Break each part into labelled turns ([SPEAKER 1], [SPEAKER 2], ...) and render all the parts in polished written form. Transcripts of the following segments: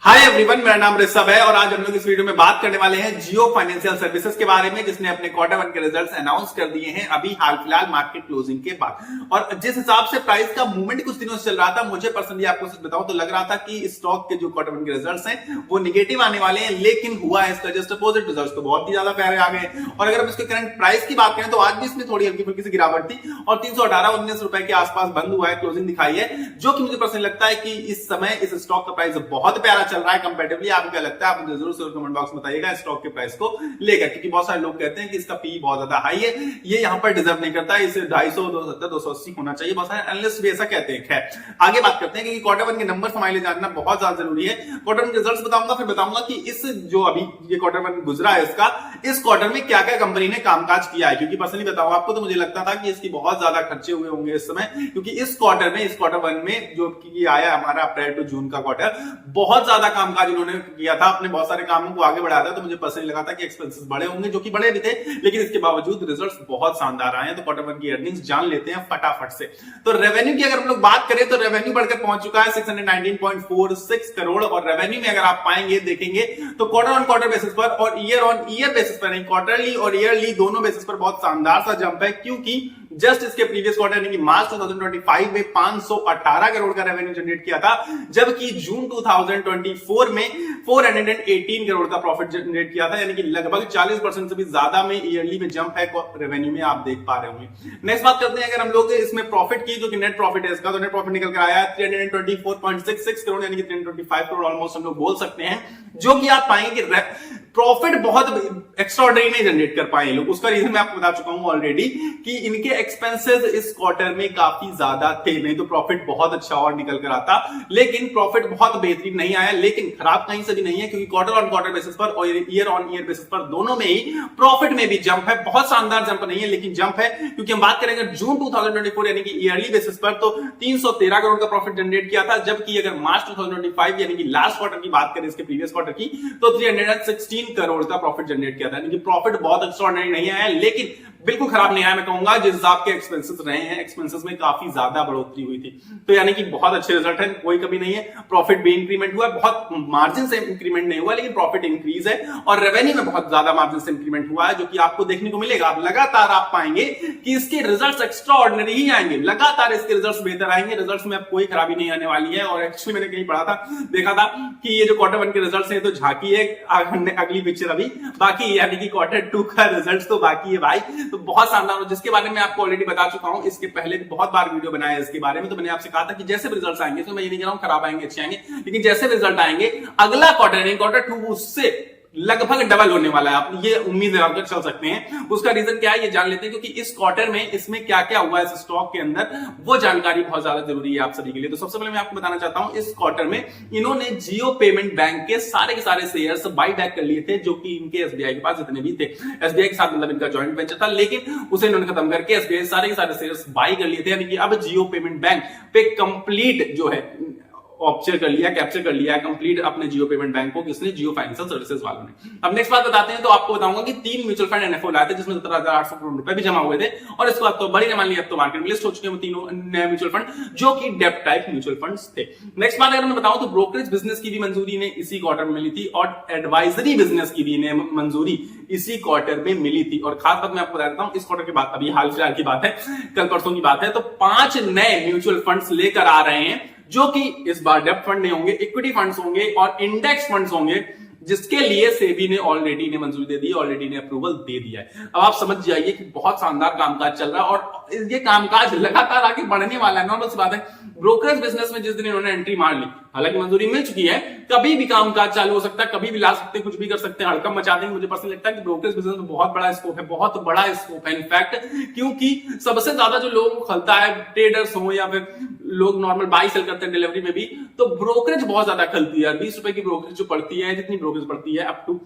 [SPEAKER 1] Hi everyone, मेरा नाम ऋषभ है और आज हम लोग इस वीडियो में बात करने वाले हैं जियो फाइनेंशियल सर्विसेज के बारे में, जिसने अपने क्वार्टर वन के रिजल्ट्स अनाउंस कर दिए हैं अभी हाल फिलहाल मार्केट क्लोजिंग के बाद। और जिस हिसाब से प्राइस का मूवमेंट कुछ दिनों से चल रहा था, मुझे पर्सनली आपको सच बताऊं तो लग रहा था कि स्टॉक के जो क्वार्टर वन के रिजल्ट्स हैं वो निगेटिव आने वाले हैं, लेकिन हुआ है इसका जस्ट अपोजिट। रिजल्ट्स तो बहुत ही ज्यादा प्यारे आ गए। और अगर हम इसके करंट प्राइस की बात करें तो आज भी इसमें थोड़ी हल्की फुल्की सी गिरावट थी और 318-19 रुपए के आसपास बंद हुआ है, क्लोजिंग दिखाई है, जो कि मुझे पर्सनली लगता है कि इस समय इस स्टॉक का प्राइस बहुत प्यारा चल रहा है कंपैरेटिवली। आपको क्या लगता है, आप मुझे जरूर कमेंट बॉक्स में बताइएगा स्टॉक के प्राइस को लेकर, क्योंकि बहुत सारे लोग कहते हैं कि इसका पी बहुत ज्यादा हाई है, ये यहाँ पर डिजर्व नहीं करता, इसे 250, 270, 280 होना चाहिए। बहुत सारे एनालिस्ट भी ऐसा कहते हैं। आगे बात करते हैं कि क्वार्टर वन के नंबर हमारे लिए जानना बहुत ज्यादा जरूरी है। क्वार्टर वन के रिजल्ट्स बताऊंगा, फिर बताऊंगा कि इस जो अभी ये क्वार्टर वन गुजरा है इस क्वार्टर में क्या क्या कंपनी ने कामकाज किया है। क्योंकि पर्सनली बताऊं आपको तो मुझे लगता था कि इसकी बहुत ज्यादा खर्चे हुए होंगे इस समय, क्योंकि इस क्वार्टर वन में जो आया हमारा अप्रैल टू जून का क्वार्टर, बहुत ज्यादा कामकाज इन्होंने किया था, अपने बहुत सारे कामों को आगे बढ़ाया था। तो मुझे पर्सनली लगा था कि एक्सपेंसेस बड़े होंगे, जो कि बड़े भी थे, लेकिन इसके बावजूद रिजल्ट्स बहुत शानदार आए हैं। तो क्वार्टर वन की अर्निंग्स जान लेते हैं फटाफट से। तो रेवेन्यू की अगर हम लोग बात करें तो रेवेन्यू बढ़कर पहुंच चुका है 619.46 करोड़। और रेवेन्यू में अगर आप पाएंगे देखेंगे तो क्वार्टर ऑन क्वार्टर बेसिस पर और ईयर ऑन ईयर बेसिस पर नहीं, क्वार्टरली और ईयरली दोनों बेसिस पर बहुत शानदार सा जंप है। क्योंकि जस्ट इसके प्रीवियस क्वार्टर यानी कि मार्च 2025 में 518 करोड़ का रेवेन्यू जनरेट किया था, जबकि जून 2024 में 418 करोड़ का प्रॉफिट जनरेट किया था, यानी कि लगभग 40% से भी ज्यादा में ईयरली में जंप है रेवेन्यू में, आप देख पा रहे होंगे। नेक्स्ट बात करते हैं अगर हम लोग इसमें प्रॉफिट की, जो कि नेट प्रॉफिट है इसका, तो नेट प्रॉफिट निकल कर आया है 324.66 करोड़, यानी कि 325 करोड़ ऑलमोस्ट हम लोग बोल सकते हैं, जो कि आप पाएंगे कि प्रॉफिट बहुत एक्स्ट्राऑर्डिनरी नहीं जनरेट कर पाए लोग। उसका रीजन मैं आपको बता चुका हूं ऑलरेडी कि इनके एक्सपेंसेस इस क्वार्टर में काफी ज्यादा थे, नहीं तो प्रॉफिट बहुत अच्छा और निकल कर आता, लेकिन प्रॉफिट बहुत बेहतरीन नहीं आया। लेकिन खराब कहीं से भी नहीं है, क्योंकि क्वार्टर ऑन क्वार्टर बेसिस पर और ईयर ऑन ईयर बेसिस पर दोनों में ही प्रॉफिट में भी जंप है। बहुत शानदार जंप नहीं है, लेकिन जंप है। क्योंकि हम बात करेंगे जून 2024 यानी कि ईयरली बेसिस पर, तो 313 करोड़ का प्रॉफिट जनरेट किया था, जबकि अगर मार्च 2025 यानी कि लास्ट क्वार्टर की बात करें, इसके प्रीवियस क्वार्टर की, तो 316 करोड़ का प्रॉफिट जनरेट किया था। यानी कि प्रॉफिट बहुत एक्स्ट्राऑर्डिनरी नहीं आया, लेकिन बिल्कुल खराब नहीं आया। मैं कहूंगा जिस हिसाब के एक्सपेंसेस रहे हैं, एक्सपेंसेस में काफी ज्यादा बढ़ोतरी हुई थी, तो यानी कि बहुत अच्छे रिजल्ट है, कोई कमी नहीं है। प्रॉफिट भी इंक्रीमेंट हुआ, बहुत मार्जिन से इंक्रीमेंट नहीं हुआ, लेकिन प्रॉफिट इंक्रीज है। और रेवेन्यू में बहुत ज्यादा मार्जिन से इंक्रीमेंट हुआ है, जो कि आपको देखने को मिलेगा। आप लगातार आप पाएंगे कि इसके रिजल्ट्स एक्स्ट्रा ऑर्डिनरी ही आएंगे, लगातार इसके रिजल्ट्स बेहतर आएंगे। रिजल्ट्स में अब कोई खराबी नहीं आने वाली है। और एक्चुअली मैंने कहीं पढ़ा था, देखा था कि ये जो क्वार्टर वन के रिजल्ट्स हैं तो झांकी है, अगली पिक्चर अभी बाकी, यानी कि क्वार्टर टू का रिजल्ट तो बाकी है भाई। तो बहुत शानदार, जिसके बारे में आपको ऑलरेडी बता चुका हूं, इसके पहले भी बहुत बार वीडियो बनाया है इसके बारे में। तो मैंने आपसे कहा था कि जैसे रिजल्ट्स आएंगे, तो मैं ये नहीं कह रहा हूं खराब आएंगे अच्छे आएंगे, लेकिन जैसे रिजल्ट आएंगे अगला क्वार्टर टू उससे लगभग डबल होने वाला है। आप ये उम्मीद लगाकर चल सकते हैं। उसका रीजन क्या है ये जान लेते हैं, क्योंकि इस क्वार्टर में इसमें क्या क्या हुआ है इस स्टॉक के अंदर, वो जानकारी बहुत ज्यादा जरूरी है आप सभी के लिए। तो सबसे पहले मैं आपको बताना चाहता हूं, इस क्वार्टर में इन्होंने जियो पेमेंट बैंक के सारे शेयर्स बाई बैक कर लिए थे, जो कि इनके एसबीआई के पास जितने भी थे। एसबीआई के साथ मतलब इनका जॉइंट वेंचर था, लेकिन उसे इन्होंने खत्म करके एसबीआई सारे के सारे शेयर्स बाई कर लिए थे। यानी कि अब जियो पेमेंट बैंक पे कंप्लीट जो है कैप्चर कर लिया है कंप्लीट अपने जियो पेमेंट बैंक को, किसने, जियो फाइनेंशियल सर्विसेज वालों ने। अब नेक्स्ट बात बताते हैं, तो आपको बताऊंगा कि 3 म्यूचुअल फंड एनएफओ लाए थे, जिसमें 17,800 करोड़ रुपए भी जमा हुए थे। और इसके बाद तो बड़ी न मान ली, अब तो मार्केट में लिस्ट हो चुके हैं तीनों नए म्यूचुअल फंड, जो कि डेब्ट टाइप म्यूचुअल फंड्स थे। नेक्स्ट बात अगर मैं बताऊं तो ब्रोकरेज बिजनेस की भी मंजूरी ने इसी क्वार्टर में मिली थी, और एडवाइजरी बिजनेस की भी मंजूरी इसी क्वार्टर में मिली थी। और खास बात मैं आपको बता देता हूं, इस क्वार्टर की बात अभी हाल फिलहाल की बात है, कल परसों की बात है, तो 5 नए म्यूचुअल फंड्स लेकर आ रहे हैं, जो कि इस बार डेब्ट फंड नहीं होंगे, इक्विटी फंड्स होंगे और इंडेक्स फंड्स होंगे, जिसके लिए सेबी ने ऑलरेडी ने मंजूरी दे दी, ऑलरेडी ने अप्रूवल दे दिया है। अब आप समझ जाइए कि बहुत शानदार कामकाज चल रहा है, और ये कामकाज लगातार आगे बढ़ने वाला है। नॉर्मल सी बात है, ब्रोकरेज बिजनेस में जिस दिन इन्होंने एंट्री मार ली, हालांकि मंजूरी मिल चुकी है, कभी भी कामकाज चालू हो सकता है, कभी भी ला सकते हैं, कुछ भी कर सकते हैं, हड़कम मचा देंगे। मुझे पर्सनली लगता है कि ब्रोकरेज बिजनेस में बहुत बड़ा स्कोप है, बहुत बड़ा स्कोप है इनफैक्ट, क्योंकि सबसे ज्यादा जो लोगों को खलता है, ट्रेडर्स हो या फिर लोग नॉर्मल बाई सेल करते हैं डिलीवरी में भी, तो ब्रोकरेज बहुत ज्यादा खलती है। 20 रुपए की ब्रोकरेज जो पड़ती है, जितनी ब्रोकरेज पड़ती है अप टू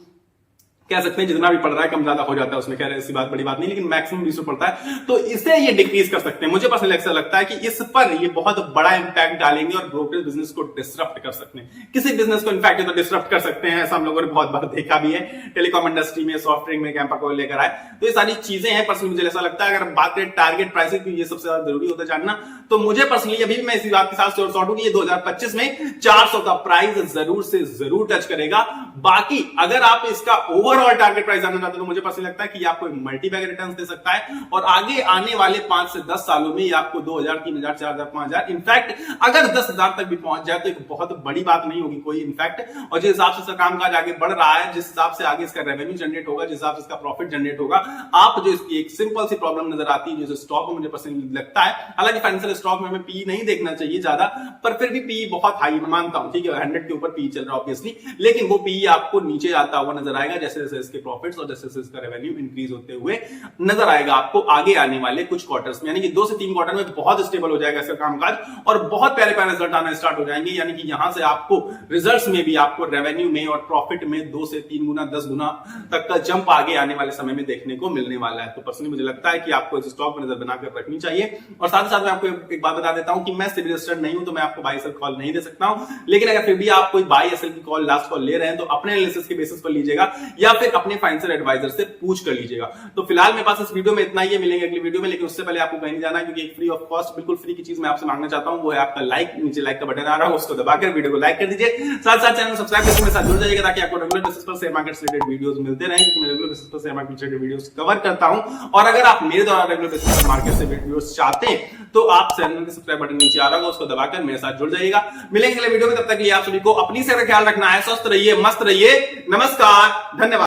[SPEAKER 1] कह सकते हैं जितना भी पड़ रहा है कम ज्यादा हो जाता है उसमें, खैर ऐसी बात बड़ी बात नहीं, लेकिन मैक्सिमम 20 पड़ता है, तो इसे ये डिक्रीज कर सकते हैं। मुझे पर्सनली ऐसा लगता है कि इस पर ये बहुत बड़ा इंपैक्ट डालेंगे और ब्रोकरेज बिजनेस को डिसरप्ट कर सकते हैं। किसी बिजनेस को इनफैक्ट तो डिसरप्ट कर सकते हैं, ऐसा हम लोगों ने बहुत बार देखा भी है, टेलीकॉम इंडस्ट्री में, सॉफ्टवेयर में कैंपा को लेकर आए, तो ये सारी चीजें हैं। पर्सनली मुझे ऐसा लगता है अगर बात करें टारगेट प्राइसिंग की, ये सबसे ज्यादा जरूरी होता है जानना, तो मुझे पर्सनली अभी भी मैं इसी बात के साथ श्योर हूं कि ये 2025 में 400 का प्राइस जरूर से जरूर टच करेगा। बाकी अगर आप इसका ओवरऑल टारगेट प्राइस जानना चाहते हो तो मुझे पर्सनली लगता है कि आपको मल्टी बैग रिटर्न्स दे सकता है और आगे आने वाले 5 से 10 सालों में ये आपको 2000, 3000, 4000, 5000, इनफैक्ट अगर 10,000 तक भी पहुंच जाए तो एक बहुत बड़ी बात नहीं होगी कोई इनफैक्ट। और जिस हिसाब से इसका कामकाज आगे बढ़ रहा है, जिस हिसाब से आगे इसका रेवेन्यू जनरेट होगा, जिस हिसाब से इसका प्रॉफिट जनरेट होगा, आप जो इसकी एक सिंपल सी प्रॉब्लम नजर आती है जो स्टॉक में मुझे पर्सनली लगता है, हालांकि फाइनेंशियल स्टॉक में हमें पी नहीं देखना चाहिए ज्यादा, पर फिर भी पी बहुत हाई मैं मानता हूं, ठीक है 100 के ऊपर पी चल रहा है ऑब्वियसली, लेकिन वो पी आपको नीचे आता हुआ नजर आएगा जैसे जैसे इसके प्रॉफिट्स और जैसे जैसे इसका रेवेन्यू इंक्रीज होते हुए नजर आएगा आपको आगे आने वाले कुछ क्वार्टर्स में, यानी कि 2 से 3 क्वार्टर में बहुत स्टेबल हो जाएगा इसका कामकाज और बहुत प्यारे प्यारे रिजल्ट आना स्टार्ट हो जाएंगे, यानी कि यहां से आपको रिजल्ट्स में भी आपको रेवेन्यू में और प्रॉफिट में 2 से 3 गुना 10 गुना तक का जंप आगे आने वाले समय में देखने को मिलने वाला है। तो पर्सनली मुझे लगता है कि आपको इस स्टॉक पर नजर बनाकर रखनी चाहिए। और साथ ही साथ मैं आपको एक बात बता देता हूं कि मैं सिविल रजिस्टर्ड नहीं हूं तो मैं आपको बाय सेल कॉल नहीं दे सकता हूं, लेकिन अगर फिर भी आप कोई बाय सेल की कॉल लास्ट कॉल ले रहे हैं तो अपने एनालिसिस के बेसिस पर लीजिएगा या फिर अपने फाइनेंशियल एडवाइजर से पूछ कर लीजिएगा। तो फिलहाल मेरे पास इस वीडियो में इतना ही है, मिलेंगे अगली वीडियो में, लेकिन उससे पहले आपको कहीं नहीं जाना क्योंकि एक फ्री ऑफ कॉस्ट बिल्कुल फ्री की चीज मैं आपसे मांगना चाहता हूं, वो है आपका लाइक। नीचे लाइक का बटन आ रहा है उसको दबाकर वीडियो को लाइक कर दीजिए, साथ साथ चैनल सब्सक्राइब करके मेरे साथ जुड़ जाइएगा ताकि आपको रेगुलर बेसिस पर शेयर मार्केट से रिलेटेड वीडियोस मिलते रहें, क्योंकि मैं रेगुलर बेसिस पर शेयर मार्केट से रिलेटेड वीडियोस कवर करता हूं। और अगर आप मेरे द्वारा रेगुलर बेसिस पर मार्केट से वीडियोस चाहते हैं तो आप चैनल के सब्सक्राइब बटन नीचे आ रहा होगा उसको दबाकर मेरे साथ जुड़ जाइएगा। मिलेंगे अगले वीडियो में, तब तक के लिए आप सभी को अपनी सेहत का ख्याल रखना है, स्वस्थ रहिए, मस्त रहिए, नमस्कार, धन्यवाद।